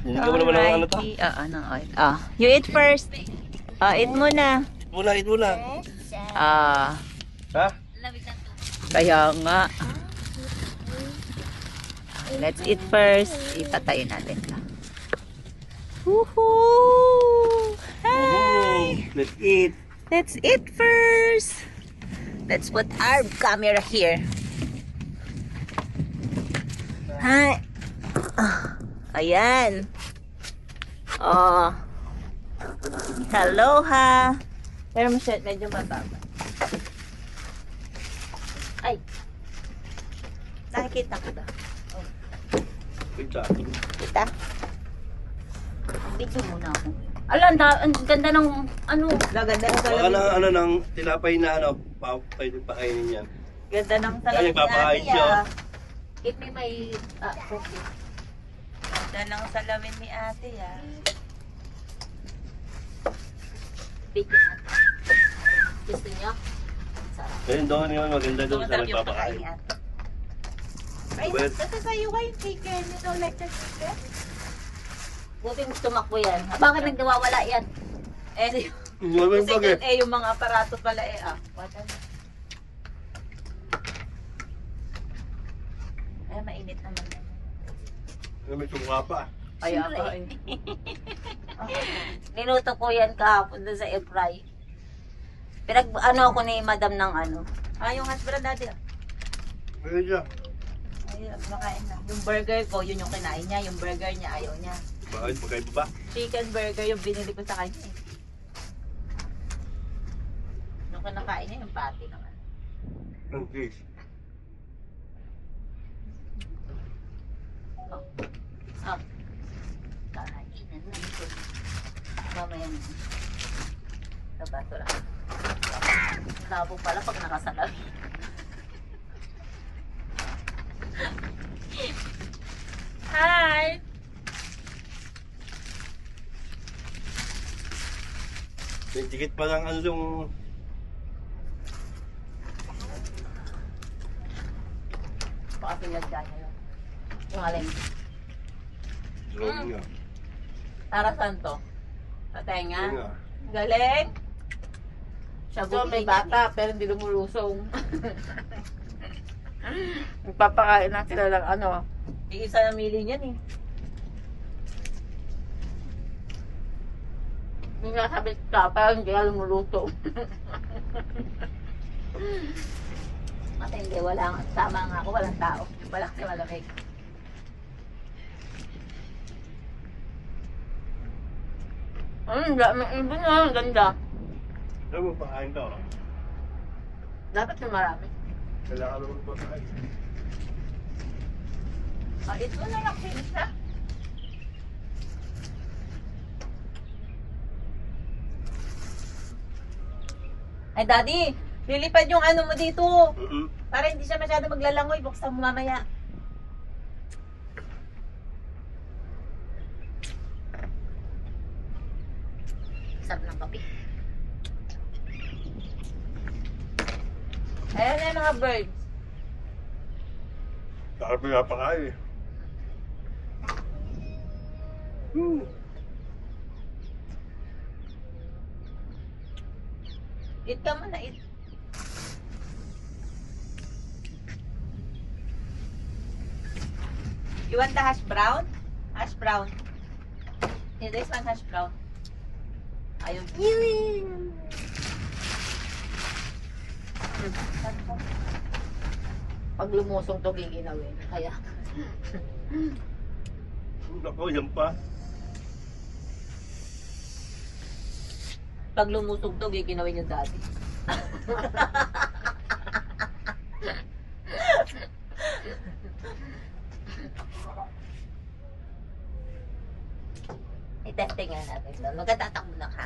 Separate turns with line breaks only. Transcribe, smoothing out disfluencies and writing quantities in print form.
Hindi ka mo naman ng ano to?
Ng oil. You eat first. Eat muna.
Eat mo na. Ha?
Kaya nga. Let's eat first. Ipatayin natin ito. Woohoo! Hi!
Let's eat.
Let's eat first. Let's put our camera here. Hi. Ayan. Hello ha. Pero medyo mababa. Ay. Nakikita ko ba?
Kita.
Kita. Video muna ako. Ala, ang ganda ng ano. Ganda ng
Baka na ng tinapay na pwede pakainin yan.
Ganda ng
Ay,
salamin
nagpapakain
ni
siya.
ate. Give me my cookie. Ganda ng salamin ni ate Bigyan natin. Gusto niyo? Sarap.
Ayun doon yun, maganda doon sa
Masarap yung
nagpapakain.
pagkain ni ate. Ay,
Well,
kasi sa'yo ka yung chicken. You don't like the chicken? Buti tumakbo yan. Bakit nagdawawala yan?
Wala yung
Kasi
bagay.
yung mga aparato pala Wala na. Ay, mainit naman.
May sungka pa.
Kaya ka Niluto ko yan kahapon doon sa air-fry. Ako ni madam ng yung husband dati
Ayun siya.
Ayun, makain na. Yung burger ko, yun yung kinain niya. Yung burger niya, ayaw niya.
Bakit? Magkaiba ba?
Chicken burger yung binili ko sa kanya Yung kinakain niya, yung patty naman.
Ang fish.
Kainan na ito. Mamaya na. Sa baso lang. Labo pala pag nakasalaw. Hi!
May tikit pa lang yung...
Baka pinagdya niya yun. Yung alin.
Drawing nga.
Para saan to? Sa tenga?
Yun nga.
Galing! Siya may bata, pero hindi lumulusong. Nagpapakain na sila ng Iisa na mili niyan Yung nasabit ka, parang hindi ka lumuluto. Matindi, tama nga ako, walang tao. Walang si malamig. May ibon na, ang ganda.
Alam mo, pakain ka.
Dapat na marami.
Kailangan naman pakain.
Ito na lang, finish na. Ay, Daddy, lilipad yung mo dito. Para hindi siya masyado maglalangoy. Buksan mo mamaya. Sarap ng kape. Ayan na yung mga birds.
Sabi nga pakain.
Eat ka muna, eat. You want the hash brown? Hash brown. Yeah, this one hash brown. Ayun. Pag lumusong to, giginawin. Kaya.
Ako, yan pa.
Pag lumusog to, giginawin yung dati. I-testing nga natin. Magkatatakbo na ka.